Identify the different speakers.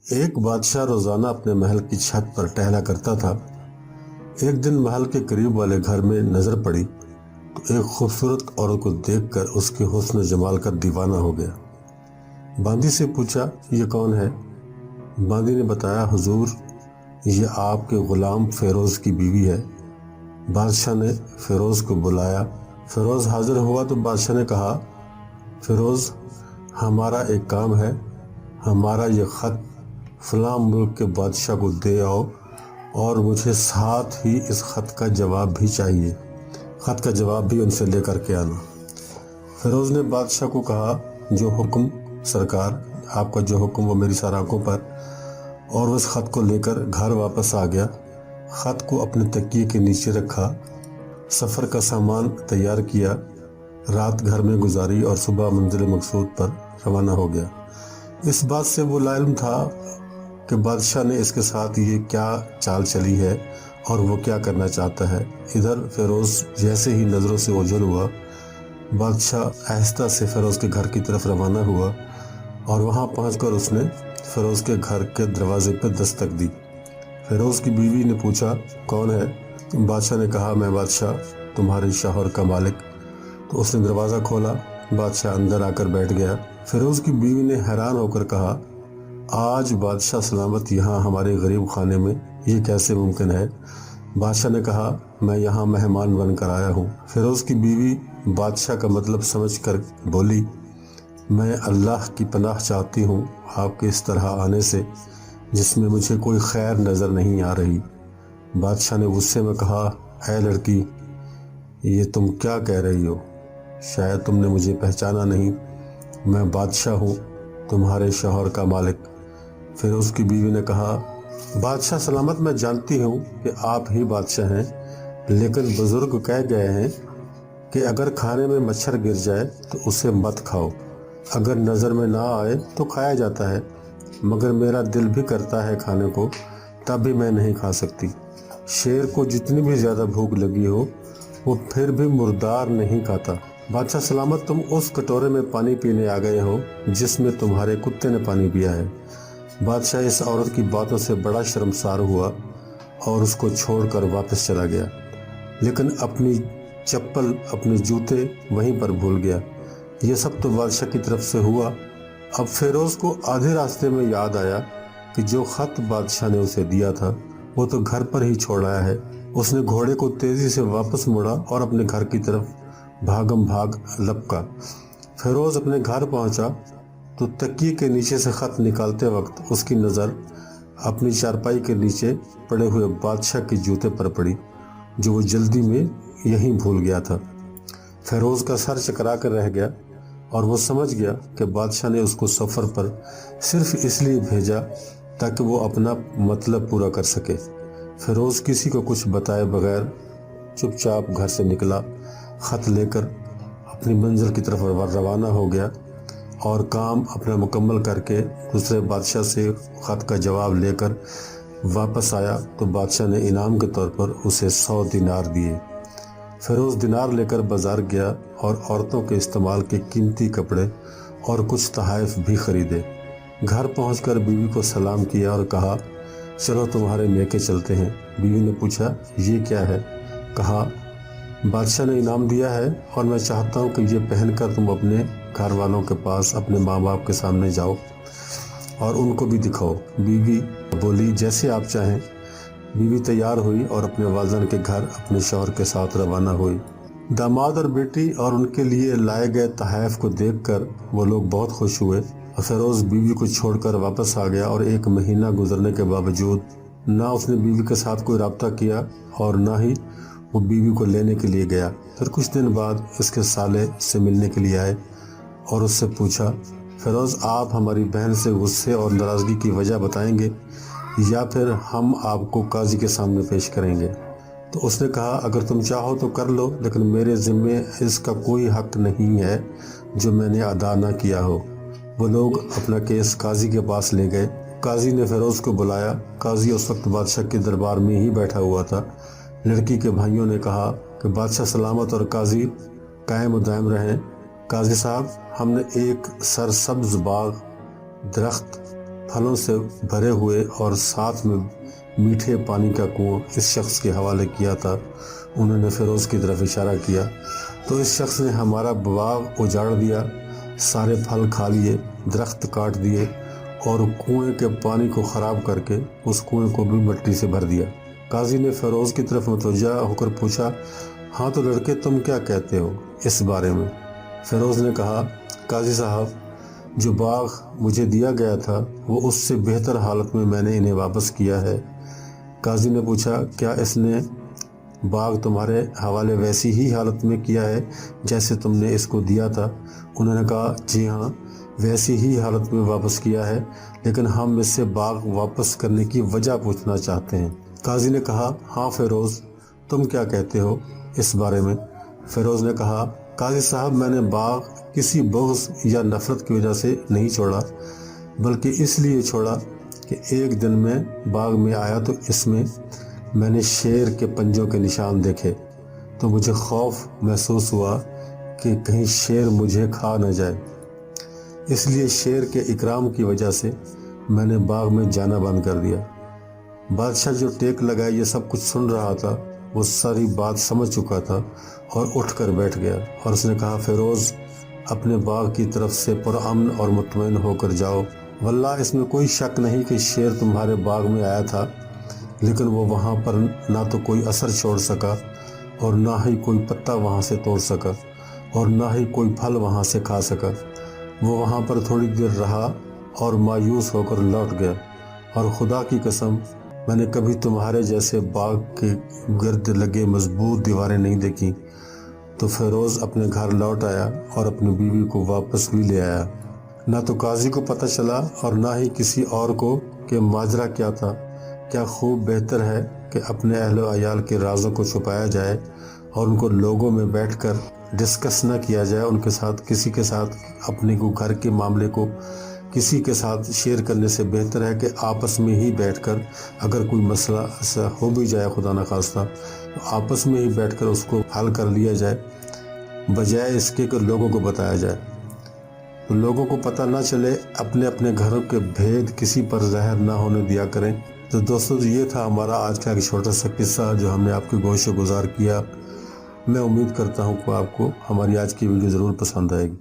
Speaker 1: ایک بادشاہ روزانہ اپنے محل کی چھت پر ٹہلا کرتا تھا۔ ایک دن محل کے قریب والے گھر میں نظر پڑی تو ایک خوبصورت عورت کو دیکھ کر اس کے حسن و جمال کا دیوانہ ہو گیا۔ باندی سے پوچھا، یہ کون ہے؟ باندی نے بتایا، حضور یہ آپ کے غلام فیروز کی بیوی ہے۔ بادشاہ نے فیروز کو بلایا۔ فیروز حاضر ہوا تو بادشاہ نے کہا، فیروز ہمارا ایک کام ہے، ہمارا یہ خط فلاں ملک کے بادشاہ کو دے آؤ اور مجھے ساتھ ہی اس خط کا جواب بھی چاہیے، خط کا جواب بھی ان سے لے کر کے آنا۔ فیروز نے بادشاہ کو کہا، جو حکم سرکار، آپ کا جو حکم وہ میری سر آنکھوں پر، اور اس خط کو لے کر گھر واپس آ گیا۔ خط کو اپنے تکیے کے نیچے رکھا، سفر کا سامان تیار کیا، رات گھر میں گزاری اور صبح منزل مقصود پر روانہ ہو گیا۔ اس بات سے وہ لا علم تھا کہ بادشاہ نے اس کے ساتھ یہ کیا چال چلی ہے اور وہ کیا کرنا چاہتا ہے۔ ادھر فیروز جیسے ہی نظروں سے اوجھل ہوا، بادشاہ آہستہ سے فیروز کے گھر کی طرف روانہ ہوا اور وہاں پہنچ کر اس نے فیروز کے گھر کے دروازے پہ دستک دی۔ فیروز کی بیوی نے پوچھا، کون ہے؟ بادشاہ نے کہا، میں بادشاہ، تمہارے شوہر کا مالک۔ تو اس نے دروازہ کھولا، بادشاہ اندر آ کر بیٹھ گیا۔ فیروز کی بیوی نے حیران ہو کر کہا، آج بادشاہ سلامت یہاں ہمارے غریب خانے میں، یہ کیسے ممکن ہے؟ بادشاہ نے کہا، میں یہاں مہمان بن کر آیا ہوں۔ فیروز کی بیوی بادشاہ کا مطلب سمجھ کر بولی، میں اللہ کی پناہ چاہتی ہوں آپ کے اس طرح آنے سے، جس میں مجھے کوئی خیر نظر نہیں آ رہی۔ بادشاہ نے غصے میں کہا، اے لڑکی، یہ تم کیا کہہ رہی ہو؟ شاید تم نے مجھے پہچانا نہیں، میں بادشاہ ہوں، تمہارے شوہر کا مالک۔ فیروز کی بیوی نے کہا، بادشاہ سلامت، میں جانتی ہوں کہ آپ ہی بادشاہ ہیں، لیکن بزرگ کہہ گئے ہیں کہ اگر کھانے میں مچھر گر جائے تو اسے مت کھاؤ، اگر نظر میں نہ آئے تو کھایا جاتا ہے، مگر میرا دل بھی کرتا ہے کھانے کو، تب بھی میں نہیں کھا سکتی۔ شیر کو جتنی بھی زیادہ بھوک لگی ہو وہ پھر بھی مردار نہیں کھاتا۔ بادشاہ سلامت، تم اس کٹورے میں پانی پینے آ گئے ہو جس میں تمہارے کتے نے پانی پیا ہے۔ بادشاہ اس عورت کی باتوں سے بڑا شرمسار ہوا اور اس کو چھوڑ کر واپس چلا گیا، لیکن اپنی چپل، اپنے جوتے وہیں پر بھول گیا۔ یہ سب تو بادشاہ کی طرف سے ہوا۔ اب فیروز کو آدھے راستے میں یاد آیا کہ جو خط بادشاہ نے اسے دیا تھا وہ تو گھر پر ہی چھوڑ آیا ہے۔ اس نے گھوڑے کو تیزی سے واپس موڑا اور اپنے گھر کی طرف بھاگم بھاگ لپکا۔ فیروز اپنے گھر پہنچا تو تکیے کے نیچے سے خط نکالتے وقت اس کی نظر اپنی چارپائی کے نیچے پڑے ہوئے بادشاہ کے جوتے پر پڑی، جو وہ جلدی میں یہیں بھول گیا تھا۔ فیروز کا سر چکرا کر رہ گیا اور وہ سمجھ گیا کہ بادشاہ نے اس کو سفر پر صرف اس لیے بھیجا تاکہ وہ اپنا مطلب پورا کر سکے۔ فیروز کسی کو کچھ بتائے بغیر چپ چاپ گھر سے نکلا، خط لے کر اپنی منزل کی طرف روانہ ہو گیا اور کام اپنا مکمل کر کے دوسرے بادشاہ سے خط کا جواب لے کر واپس آیا تو بادشاہ نے انعام کے طور پر اسے 100 دینار دیے۔ فیروز دینار لے کر بازار گیا اور عورتوں کے استعمال کے قیمتی کپڑے اور کچھ تحائف بھی خریدے۔ گھر پہنچ کر بیوی کو سلام کیا اور کہا، چلو تمہارے میکے چلتے ہیں۔ بیوی نے پوچھا، یہ کیا ہے؟ کہا، بادشاہ نے انعام دیا ہے اور میں چاہتا ہوں کہ یہ پہن کر تم اپنے گھر والوں کے پاس اپنے ماں باپ کے سامنے جاؤ اور ان کو بھی دکھاؤ۔ بیوی بولی، جیسے آپ چاہیں۔ بیوی تیار ہوئی اور اپنے والدین کے گھر اپنے شوہر کے ساتھ روانہ ہوئی۔ داماد اور بیٹی اور ان کے لیے لائے گئے تحائف کو دیکھ کر وہ لوگ بہت خوش ہوئے۔ فیروز بیوی کو چھوڑ کر واپس آ گیا اور 1 مہینہ گزرنے کے باوجود نہ اس نے بیوی کے ساتھ کوئی رابطہ کیا اور نہ ہی وہ بیوی کو لینے کے لیے گیا۔ پھر کچھ دن بعد اس کے سالے سے ملنے کے لیے آئے اور اس سے پوچھا، فیروز آپ ہماری بہن سے غصے اور ناراضگی کی وجہ بتائیں گے یا پھر ہم آپ کو قاضی کے سامنے پیش کریں گے؟ تو اس نے کہا، اگر تم چاہو تو کر لو، لیکن میرے ذمے اس کا کوئی حق نہیں ہے جو میں نے ادا نہ کیا ہو۔ وہ لوگ اپنا کیس قاضی کے پاس لے گئے۔ قاضی نے فیروز کو بلایا۔ قاضی اس وقت بادشاہ کے دربار میں ہی بیٹھا ہوا تھا۔ لڑکی کے بھائیوں نے کہا کہ بادشاہ سلامت اور قاضی قائم و دائم رہیں۔ قاضی صاحب، ہم نے ایک سرسبز باغ، درخت، پھلوں سے بھرے ہوئے اور ساتھ میں میٹھے پانی کا کنواں اس شخص کے حوالے کیا تھا۔ انہوں نے فیروز کی طرف اشارہ کیا تو اس شخص نے ہمارا باغ اجاڑ دیا، سارے پھل کھا لیے، درخت کاٹ دیے اور کنویں کے پانی کو خراب کر کے اس کنویں کو بھی مٹی سے بھر دیا۔ قاضی نے فیروز کی طرف متوجہ ہو کر پوچھا، ہاں تو لڑکے تم کیا کہتے ہو اس بارے میں؟ فیروز نے کہا، قاضی صاحب، جو باغ مجھے دیا گیا تھا وہ اس سے بہتر حالت میں نے انہیں واپس کیا ہے۔ قاضی نے پوچھا، کیا اس نے باغ تمہارے حوالے ویسی ہی حالت میں کیا ہے جیسے تم نے اس کو دیا تھا؟ انہوں نے کہا، جی ہاں، ویسی ہی حالت میں واپس کیا ہے، لیکن ہم اس سے باغ واپس کرنے کی وجہ پوچھنا چاہتے ہیں۔ قاضی نے کہا، ہاں فیروز، تم کیا کہتے ہو اس بارے میں؟ فیروز نے کہا، قاضی صاحب، میں نے باغ کسی بغض یا نفرت کی وجہ سے نہیں چھوڑا، بلکہ اس لیے چھوڑا کہ ایک دن میں باغ میں آیا تو اس میں نے شیر کے پنجوں کے نشان دیکھے تو مجھے خوف محسوس ہوا کہ کہیں شیر مجھے کھا نہ جائے۔ اس لیے شیر کے اکرام کی وجہ سے میں نے باغ میں جانا بند کر دیا۔ بادشاہ جو ٹیک لگائے یہ سب کچھ سن رہا تھا، وہ ساری بات سمجھ چکا تھا اور اٹھ کر بیٹھ گیا اور اس نے کہا، فیروز، اپنے باغ کی طرف سے پرامن اور مطمئن ہو کر جاؤ۔ واللہ اس میں کوئی شک نہیں کہ شیر تمہارے باغ میں آیا تھا، لیکن وہ وہاں پر نہ تو کوئی اثر چھوڑ سکا اور نہ ہی کوئی پتا وہاں سے توڑ سکا اور نہ ہی کوئی پھل وہاں سے کھا سکا۔ وہ وہاں پر تھوڑی دیر رہا اور مایوس ہو کر لوٹ گیا، اور خدا کی قسم میں نے کبھی تمہارے جیسے باغ کے گرد لگے مضبوط دیواریں نہیں دیکھی۔ تو فیروز اپنے گھر لوٹ آیا اور اپنی بیوی کو واپس بھی لے آیا۔ نہ تو قاضی کو پتہ چلا اور نہ ہی کسی اور کو کہ ماجرا کیا تھا۔ کیا خوب بہتر ہے کہ اپنے اہل و عیال کے رازوں کو چھپایا جائے اور ان کو لوگوں میں بیٹھ کر ڈسکس نہ کیا جائے، ان کے ساتھ کسی کے ساتھ اپنے کو گھر کے معاملے کو کسی کے ساتھ شیئر کرنے سے بہتر ہے کہ آپس میں ہی بیٹھ کر اگر کوئی مسئلہ ایسا ہو بھی جائے خدا نخواستہ تو آپس میں ہی بیٹھ کر اس کو حل کر لیا جائے، بجائے اس کے کہ لوگوں کو بتایا جائے۔ تو لوگوں کو پتہ نہ چلے، اپنے اپنے گھروں کے بھید کسی پر ظاہر نہ ہونے دیا کریں۔ تو دوستو، یہ تھا ہمارا آج کا ایک چھوٹا سا قصہ جو ہم نے آپ کے گوش گزار کیا۔ میں امید کرتا ہوں کہ آپ کو ہماری آج کی ویڈیو ضرور پسند آئے گی۔